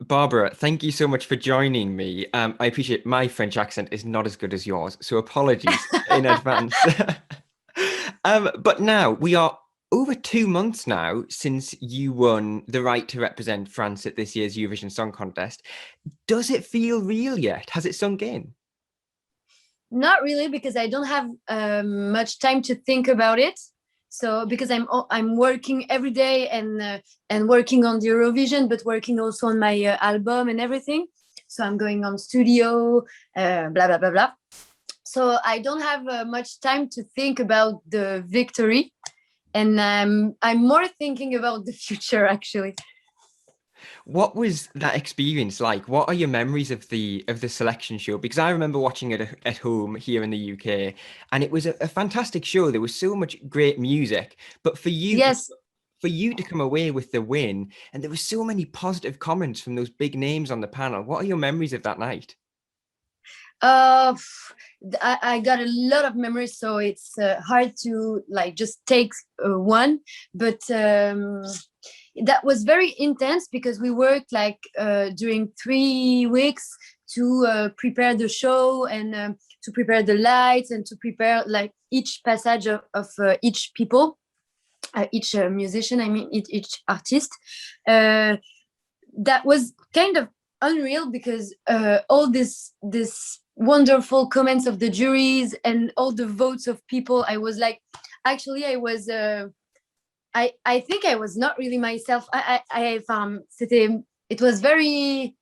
Barbara, thank you so much for joining me. I appreciate my French accent is not as good as yours, so apologies in advance. But now we are over 2 months now since you won the right to represent France at this year's Eurovision Song Contest. Does it feel real yet? Has it sunk in? Not really, because I don't have much time to think about it. So because I'm working every day and working on the Eurovision, but working also on my album and everything. So I'm going on studio, blah blah blah blah. So I don't have much time to think about the victory, and I'm more thinking about the future actually. What was that experience like? What are your memories of the selection show? Because I remember watching it at home here in the UK, and it was a fantastic show. There was so much great music, but Yes. for you to come away with the win, and there were so many positive comments from those big names on the panel. What are your memories of that night? Uh, I got a lot of memories, so it's hard to like just take one. But that was very intense because we worked like during 3 weeks to prepare the show and to prepare the lights and to prepare like each passage of each people, each musician. I mean, each artist. That was kind of unreal because all this wonderful comments of the juries and all the votes of people, I was like, actually I was I think I was not really myself. It was very,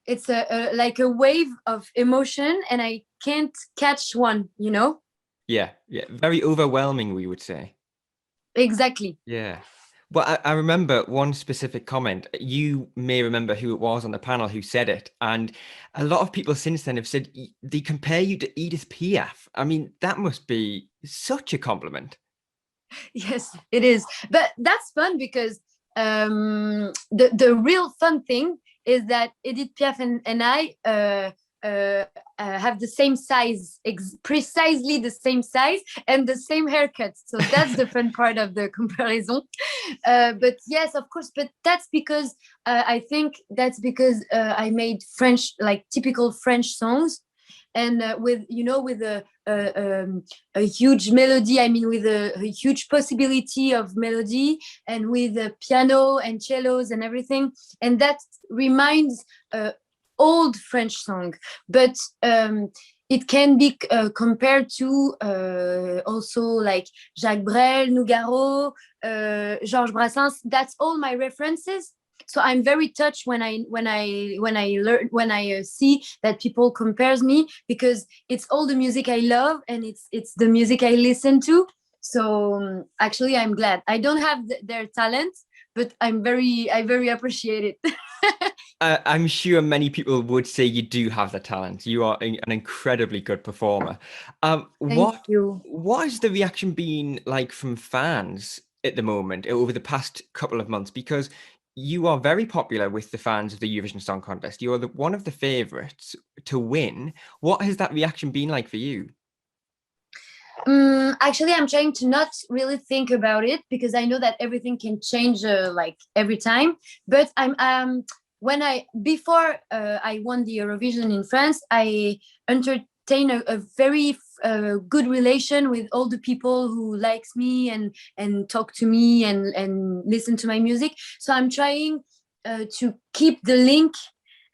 it's a like a wave of emotion and I can't catch one. Yeah, yeah, very overwhelming, we would say. Exactly. Yeah. Well, I remember one specific comment. You may remember who it was on the panel who said it. And a lot of people since then have said they compare you to Edith Piaf. I mean, that must be such a compliment. Yes, it is. But that's fun because the real fun thing is that Edith Piaf and I have the same size, precisely the same size, and the same haircut. So that's the fun part of the comparison. But yes, of course. But that's because I think that's because I made French, like typical French songs, and with a huge melody. I mean, with a huge possibility of melody, and with a piano and cellos and everything, and that reminds old French song, but it can be compared to also like Jacques Brel, Nougaro, Georges Brassens. That's all my references. So I'm very touched when I see that people compares me, because it's all the music I love and it's the music I listen to. So actually, I'm glad I don't have their talent, but I very appreciate it. I'm sure many people would say you do have the talent. You are an incredibly good performer. Thank What you. what has the reaction been like from fans at the moment over the past couple of months? Because you are very popular with the fans of the Eurovision Song Contest. You are one of the favorites to win. What has that reaction been like for you? Actually, I'm trying to not really think about it because I know that everything can change like every time. But I'm when I before I won the Eurovision in France, I entertain a very good relation with all the people who likes me and talk to me and listen to my music. So I'm trying to keep the link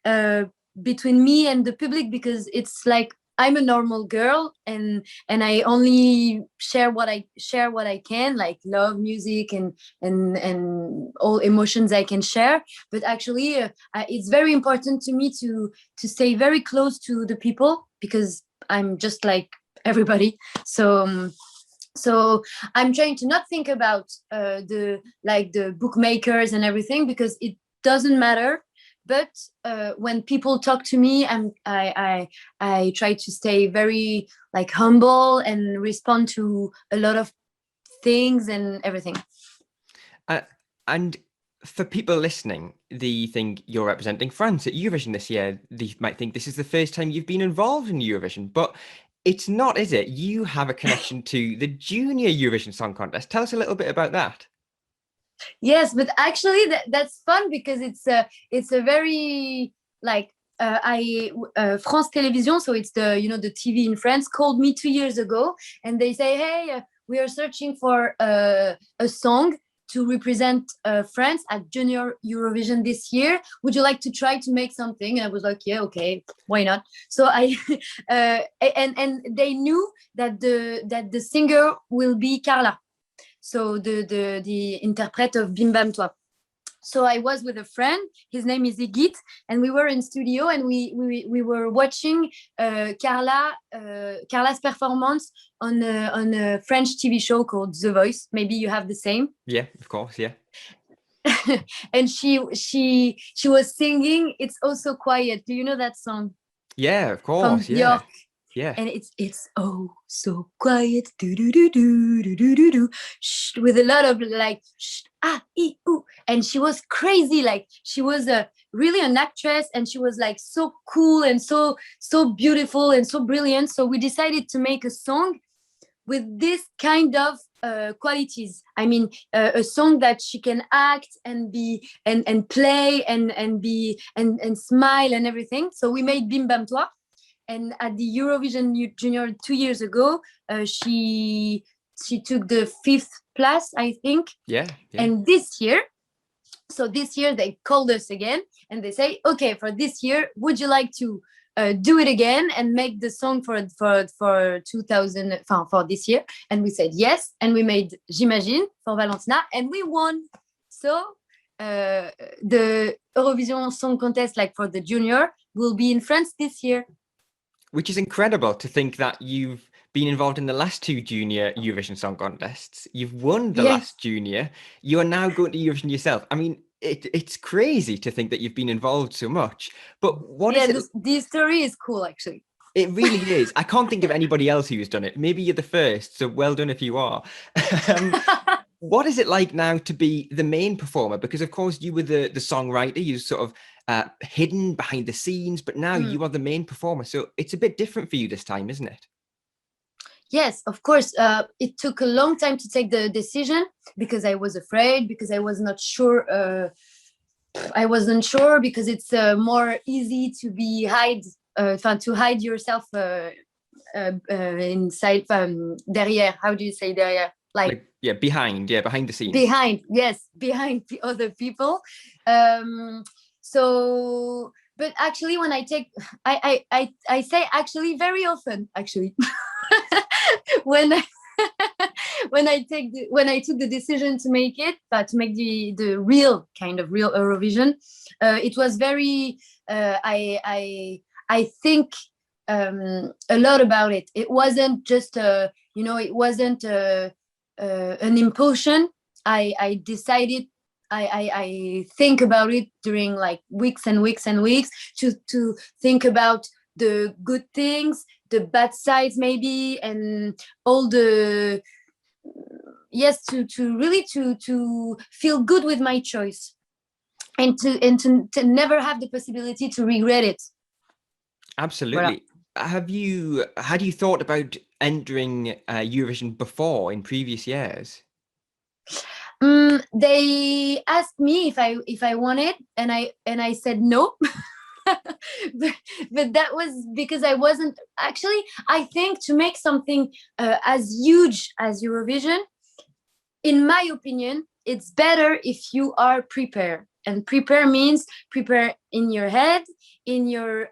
uh, between me and the public, because it's like I'm a normal girl, and I only share what I can, like love music and all emotions I can share. But actually, it's very important to me to stay very close to the people, because I'm just like everybody. So I'm trying to not think about the bookmakers and everything, because it doesn't matter. But when people talk to me, I try to stay very like humble and respond to a lot of things and everything. Uh, and for people listening, they think you're representing France at Eurovision this year. They might think this is the first time you've been involved in Eurovision, but it's not, is it? You have a connection to the Junior Eurovision Song Contest. Tell us a little bit about that. Yes, but actually that's fun because it's a very like France Télévision, so it's the the TV in France, called me 2 years ago, and they say, hey, we are searching for a song to represent France at Junior Eurovision this year. Would you like to try to make something? And I was like, yeah, okay, why not? So I and they knew that the singer will be Carla, so the interprète of Bim Bam Toi. So I was with a friend, his name is Edith, and we were in studio, and we were watching Carla's performance on a French TV show called The Voice. Maybe you have the same. Yeah, of course, yeah. And she was singing "It's Oh So Quiet." Do you know that song? Yeah, of From course, yeah. York. Yeah. And it's oh so quiet, do do do do do do do do, with a lot of like ooh. And she was crazy, like she was really an actress, and she was like so cool and so beautiful and so brilliant. So we decided to make a song with this kind of qualities. I mean, a song that she can act and be and play and be and smile and everything. So we made Bim Bam Toi. And at the Eurovision Junior 2 years ago, she took the 5th place, I think. Yeah. And this year they called us again, and they say, okay, for this year, would you like to do it again and make the song for 2000 for this year? And we said yes, and we made J'imagine for Valentina, and we won. So the Eurovision Song Contest, like for the junior, will be in France this year. Which is incredible to think that you've been involved in the last 2 junior Eurovision Song Contests. You've won the last junior. You are now going to Eurovision yourself. I mean, it's crazy to think that you've been involved so much. But what is it? The story is cool, actually. It really is. I can't think of anybody else who's done it. Maybe you're the first, so well done if you are. What is it like now to be the main performer? Because of course you were the songwriter, you sort of hidden behind the scenes, but now you are the main performer. So it's a bit different for you this time, isn't it? Yes, of course. It took a long time to take the decision because I was afraid, because I was not sure. I wasn't sure because it's more easy to be to hide yourself inside derrière. How do you say derrière? Like behind the scenes. Behind the other people. So, but actually, when I say actually very often, actually, when I took the decision to make it, but to make the real Eurovision, it was very. I think a lot about it. It wasn't just it wasn't an impulsion. I decided. I think about it during like weeks and weeks and weeks to think about the good things, the bad sides maybe, and all the to really to feel good with my choice, and to never have the possibility to regret it. Absolutely. Voilà. Had you thought about entering Eurovision before in previous years? They asked me if I wanted, and I said no. but that was because I wasn't actually. I think to make something as huge as Eurovision, in my opinion, it's better if you are prepared. And prepare means prepare in your head, in your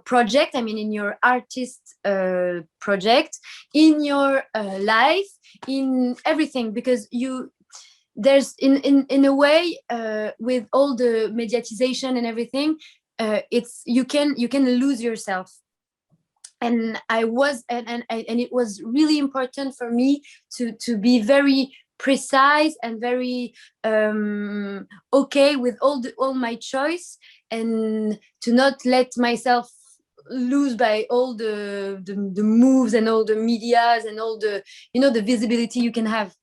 project. I mean, in your artist project, in your life, in everything, because there's in a way with all the mediatization and everything, it's you can lose yourself. And I was and it was really important for me to be very precise and very okay with all my choice, and to not let myself lose by all the moves and all the medias and all the the visibility you can have.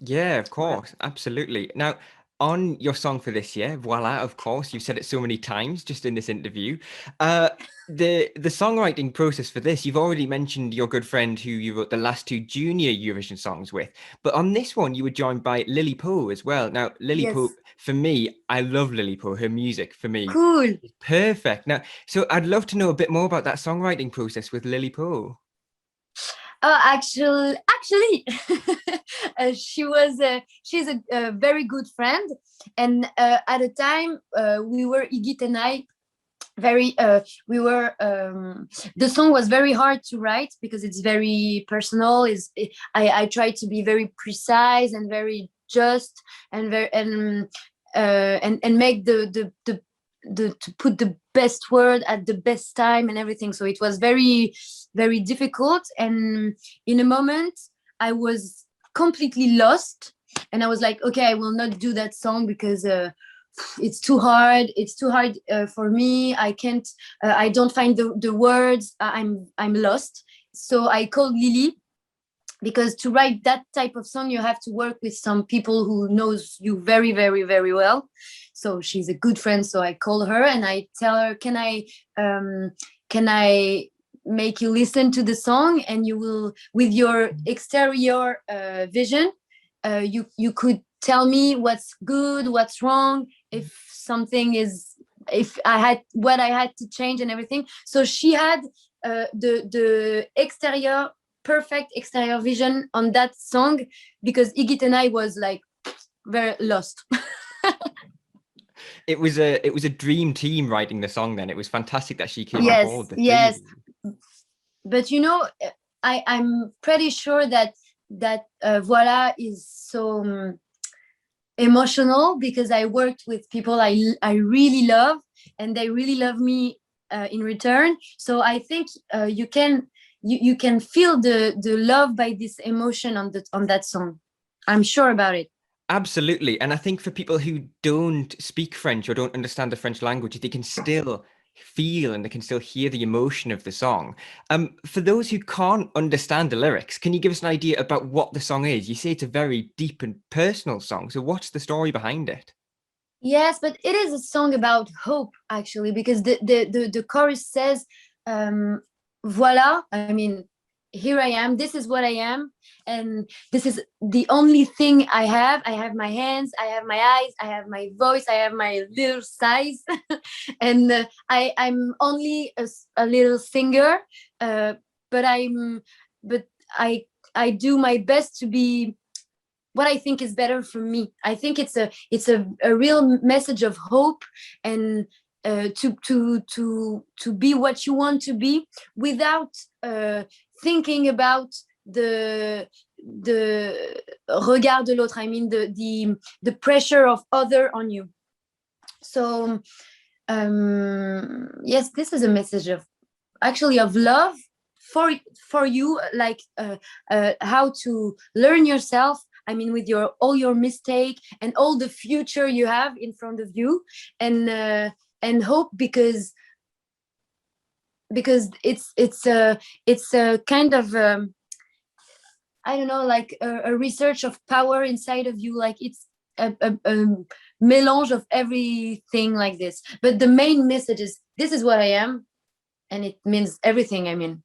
Yeah, of course, absolutely. Now, on your song for this year, voila, of course, you've said it so many times just in this interview. The songwriting process for this, you've already mentioned your good friend who you wrote the last two junior Eurovision songs with, but on this one you were joined by Lily Poe as well. Now, Lily Yes. Poe, for me, I love Lily Poe. Her music for me Cool. is perfect. Now, so I'd love to know a bit more about that songwriting process with Lily Poe. Actually, she's a very good friend, and at the time we were Igit and I very we were the song was very hard to write because it's very personal. I try to be very precise and very just and very and make the to put the best word at the best time and everything. So it was very, very difficult. And in a moment, I was completely lost. And I was like, okay, I will not do that song because it's too hard. It's too hard for me. I can't. I don't find the words. I'm lost. So I called Lily, because to write that type of song you have to work with some people who knows you very, very, very well. So she's a good friend, so I call her and I tell her, can I make you listen to the song, and you will, with your exterior vision, you could tell me what's good, what's wrong, if something is, if I had what I had to change and everything. So she had the exterior, perfect exterior vision on that song, because Igit and I was like very lost. It was a dream team writing the song then. It was fantastic that she came on Yes, board, the three yes. of you. But you know, I'm pretty sure that Voila is so emotional, because I worked with people I really love, and they really love me in return. So I think you can feel the love by this emotion on that song. I'm sure about it. Absolutely. And I think for people who don't speak French or don't understand the French language, they can still feel and they can still hear the emotion of the song. For those who can't understand the lyrics, can you give us an idea about what the song is? You say it's a very deep and personal song. So what's the story behind it? Yes, but it is a song about hope, actually, because the chorus says, voila, I mean, here I am, this is what I am, and this is the only thing I have. I have my hands, I have my eyes, I have my voice, I have my little size, and I'm only a little singer, but but I do my best to be what I think is better for me. I think it's a real message of hope, and to be what you want to be, without thinking about the regard de l'autre. I mean the pressure of other on you. So yes, this is a message of actually of love for you, like how to learn yourself. I mean, with all your mistake and all the future you have in front of you, and hope, because it's a kind of I don't know, like a research of power inside of you. Like it's a melange of everything like this. But the main message is, this is what I am, and it means everything. I mean.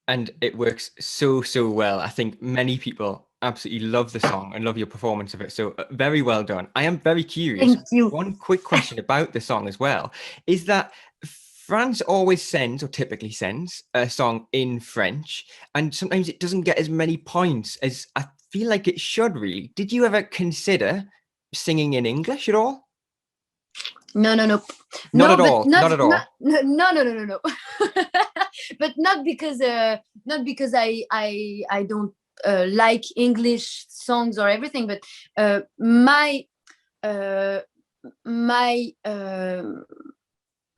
And it works so, so well. I think many people absolutely love the song and love your performance of it. So very well done. I am very curious. Thank you. One quick question about the song as well is that France always sends, or typically sends, a song in French, and sometimes it doesn't get as many points as I feel like it should really. Did you ever consider singing in English at all? No. Not at But all. Not at all. No. But not because I don't like English songs or everything, but my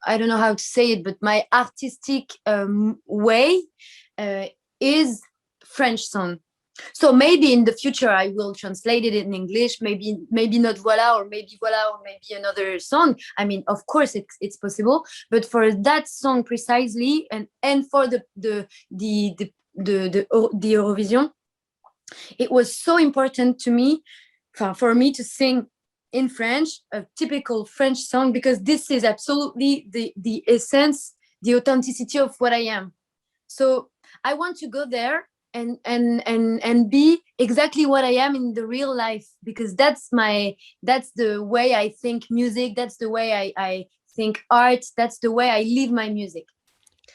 I don't know how to say it, but my artistic way is French song. So maybe in the future I will translate it in English, maybe not voila, or maybe another song. I mean, of course it's possible, but for that song precisely, and for the Eurovision, it was so important to me, for me to sing in French, a typical French song, because this is absolutely the essence, the authenticity of what I am. So I want to go there and be exactly what I am in the real life, because that's the way I think music, that's the way I think art, that's the way I live my music.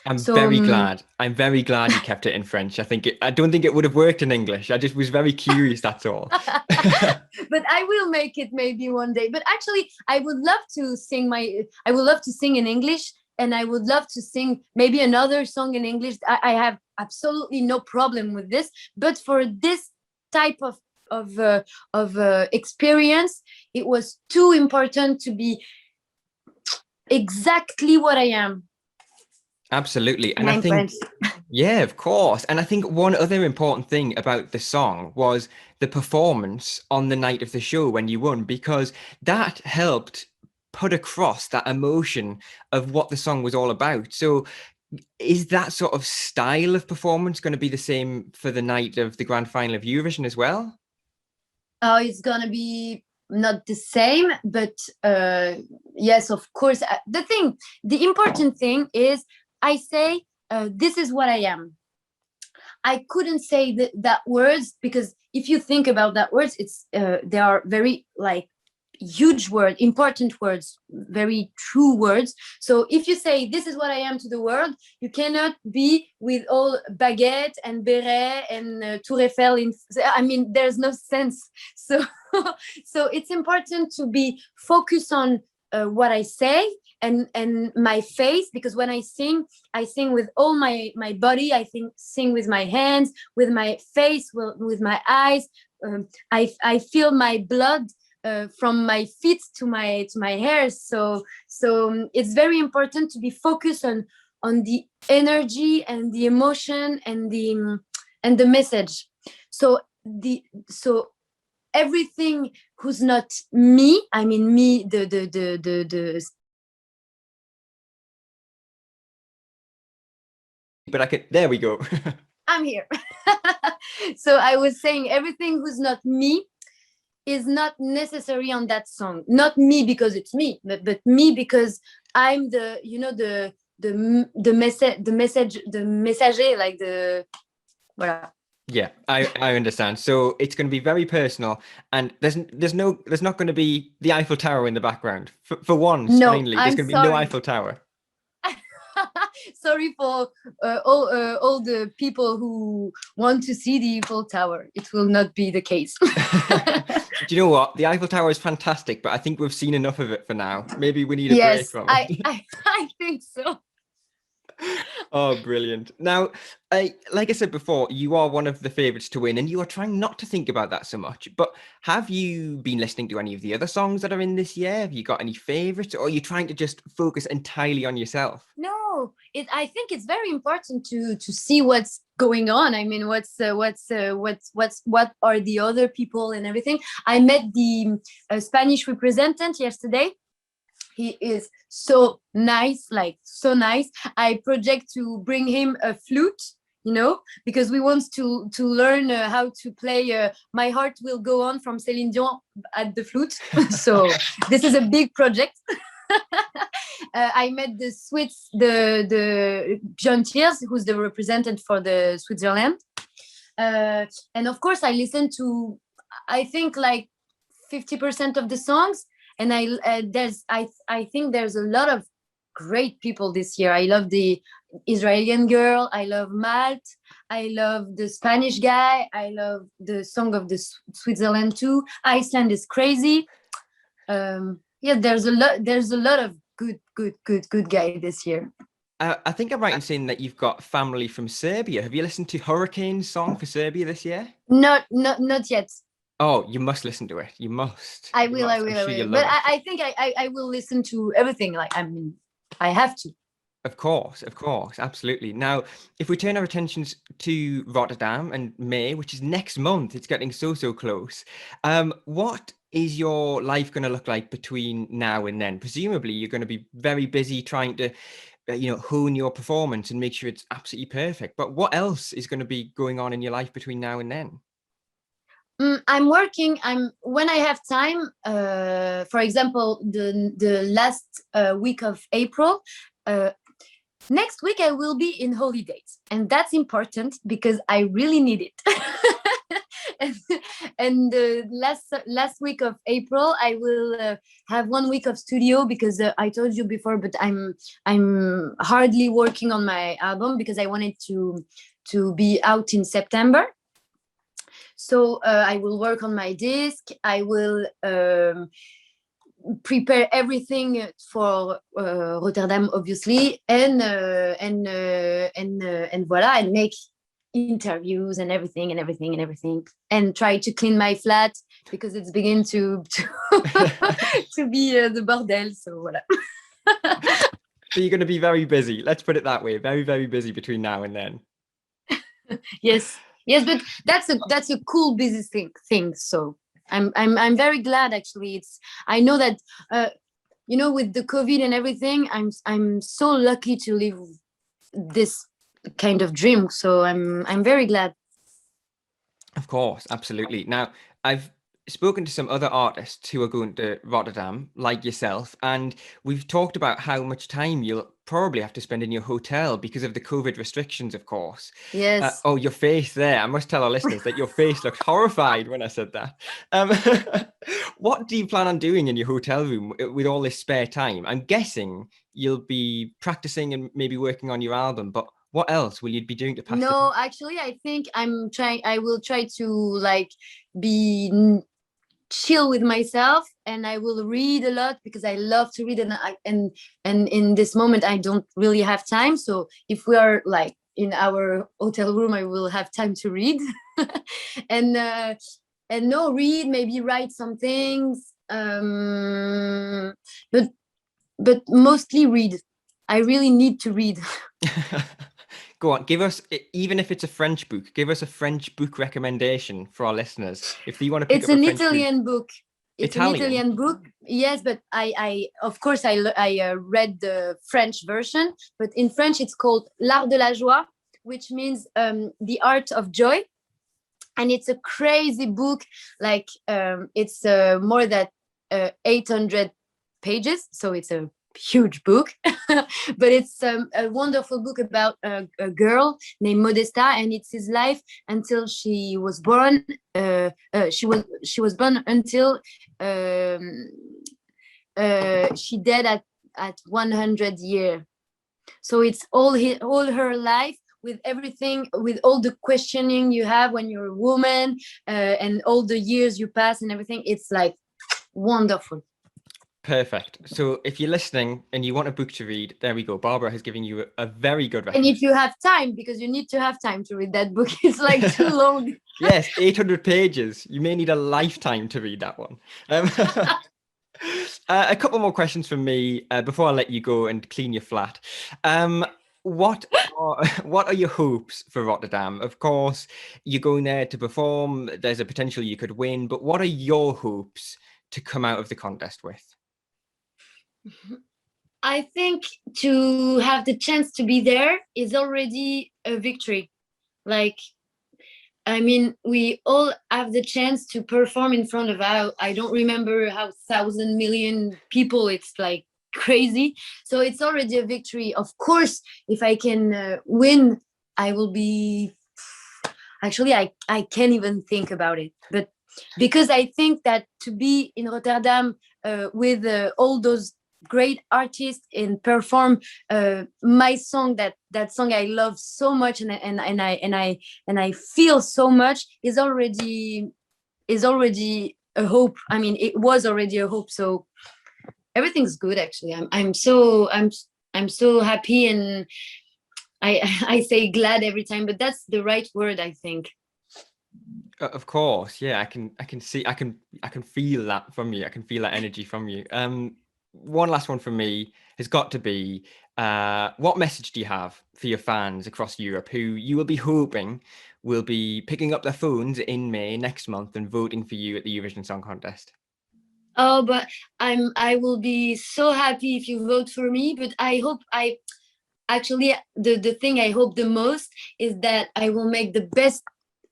I'm So very glad. I'm very glad you kept it in French. I don't think it would have worked in English. I just was very curious, that's all. but I will make it maybe one day. But actually, I would love to sing in English, and I would love to sing maybe another song in English. I have absolutely no problem with this. But for this type of experience, it was too important to be exactly what I am. Absolutely. And And I I'm think, French. yeah, of course. And I think one other important thing about the song was the performance on the night of the show when you won, because that helped put across that emotion of what the song was all about. So is that sort of style of performance going to be the same for the night of the grand final of Eurovision as well? Oh, it's gonna be not the same, but yes, of course. The important thing is, I say, this is what I am. I couldn't say that words, because if you think about that words, they are very like huge words, important words, very true words. So if you say this is what I am to the world, you cannot be with all baguette and beret and Tour Eiffel. I mean, there's no sense. So so it's important to be focused on what I say and my face, because when I sing with all my body. Sing with my hands, with my face, with my eyes. I feel my blood from my feet to my hairs. So it's very important to be focused on the energy and the emotion and the message. So everything who's not me, I mean me, the But there we go. I'm here. So I was saying everything who's not me is not necessary on that song. Not me because it's me, but me because I'm the message, the messager, like the voilà. Yeah, I understand. So it's going to be very personal, and there's not going to be the Eiffel Tower in the background. For once, No, finally, there's I'm going to be no sorry. Eiffel Tower. Sorry for all the people who want to see the Eiffel Tower. It will not be the case. Do you know what? The Eiffel Tower is fantastic, but I think we've seen enough of it for now. Maybe we need a break Yes, from I, it. I I think so. Oh, brilliant. Now, like I said before, you are one of the favorites to win, and you are trying not to think about that so much. But have you been listening to any of the other songs that are in this year? Have you got any favorites, or are you trying to just focus entirely on yourself? No, I think it's very important to see what's going on. I mean, what are the other people and everything. I met the Spanish representative yesterday. He is so nice, like so nice. I project to bring him a flute, because we want to learn how to play My Heart Will Go On from Celine Dion at the flute. So this is a big project. I met the John Tears, who's the representative for the Switzerland. And of course, I listened to, I think, like 50% of the songs. And I think there's a lot of great people this year. I love the Israeli girl. I love Malt. I love the Spanish guy. I love the song of the Switzerland too. Iceland is crazy. Yeah, there's a lot of good guy this year. I think I'm right in saying that you've got family from Serbia. Have you listened to Hurricane's song for Serbia this year? Not yet. Oh, you must listen to it. You must. I You will. must. I will. I'm I sure you'll will. love But it. I think I will listen to everything. Like, I mean, I have to. Of course, absolutely. Now, if we turn our attentions to Rotterdam and May, which is next month, it's getting so close. What is your life going to look like between now and then? Presumably, you're going to be very busy trying to, hone your performance and make sure it's absolutely perfect. But what else is going to be going on in your life between now and then? I'm working. When I have time. For example, the last week of April. Next week I will be in holidays, and that's important because I really need it. and the last week of April I will have 1 week of studio because I told you before, but I'm hardly working on my album because I wanted to be out in September. So I will work on my disc. I will prepare everything for Rotterdam, obviously, and voila, and make interviews and everything, and try to clean my flat because it's beginning to to be the bordel. So voila. So you're going to be very busy. Let's put it that way. Very, very busy between now and then. Yes, but that's a cool busy thing. So I'm very glad actually. I know that with the COVID and everything, I'm so lucky to live this kind of dream. So I'm very glad. Of course, absolutely. Now, I've spoken to some other artists who are going to Rotterdam, like yourself, and we've talked about how much time you'll probably have to spend in your hotel because of the COVID restrictions, of course. Yes. Oh, your face there. I must tell our listeners that your face looked horrified when I said that. What do you plan on doing in your hotel room with all this spare time? I'm guessing you'll be practicing and maybe working on your album, but what else will you be doing to pass the time? No, actually, I think I will try to like be chill with myself, and I will read a lot because I love to read, and in this moment I don't really have time. So if we are like in our hotel room, I will have time to read, and no, read, maybe write some things, but mostly read. I really need to read. Go on, give us, even if it's a French book, give us a French book recommendation for our listeners. If they want to pick It's up a an French Italian book. It's Italian? An Italian book. Yes, but I of course I read the French version, but in French it's called L'Art de la Joie, which means the art of joy, and it's a crazy book. Like it's more than 800 pages, so it's a huge book. But it's a wonderful book about a girl named Modesta, and it's his life until she was born. She was born until she died at 100 year. So it's all her life, with everything, with all the questioning you have when you're a woman, and all the years you pass and everything. It's like wonderful. Perfect. So if you're listening and you want a book to read, there we go. Barbara has given you a very good And recommendation. if you have time, because you need to have time to read that book, it's like too long. Yes, 800 pages. You may need a lifetime to read that one. A couple more questions from me before I let you go and clean your flat. What are your hopes for Rotterdam? Of course, you're going there to perform. There's a potential you could win, but what are your hopes to come out of the contest with? I think to have the chance to be there is already a victory. Like, I mean, we all have the chance to perform in front of I don't remember how 1,000 million people. It's like crazy. So it's already a victory. Of course, if I can win, I will be. Actually, I can't even think about it. But because I think that to be in Rotterdam with all those great artists and perform my song, that song I love so much, and I feel so much, is already a hope. I mean, it was already a hope. So everything's good. Actually, I'm so happy, and I say glad every time, but that's the right word, I think. Of course, yeah, I can see, I can feel that from you. I can feel that energy from you. One last one from me has got to be, what message do you have for your fans across Europe who you will be hoping will be picking up their phones in May next month and voting for you at the Eurovision Song Contest? Oh, but I will be so happy if you vote for me. But I hope actually the thing I hope the most is that I will make the best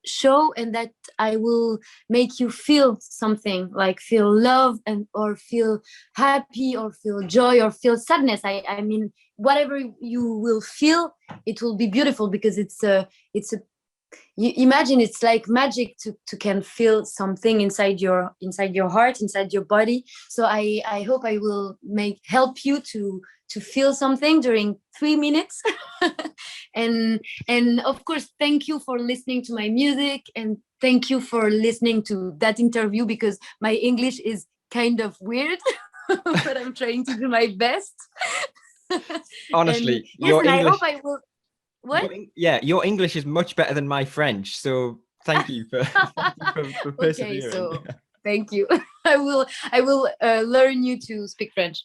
show and that I will make you feel something, like feel love and or feel happy or feel joy or feel sadness. I mean, whatever you will feel, it will be beautiful, because it's a you imagine, it's like magic to can feel something inside your heart, inside your body. So I hope I will help you to feel something during 3 minutes. and and of course, thank you for listening to my music, and thank you for listening to that interview, because my English is kind of weird. But I'm trying to do my best. And Honestly, yes, your and I hope English, I will. What? your English is much better than my French. So thank you for thank you for Okay, persevering. so thank you. I will learn you to speak French.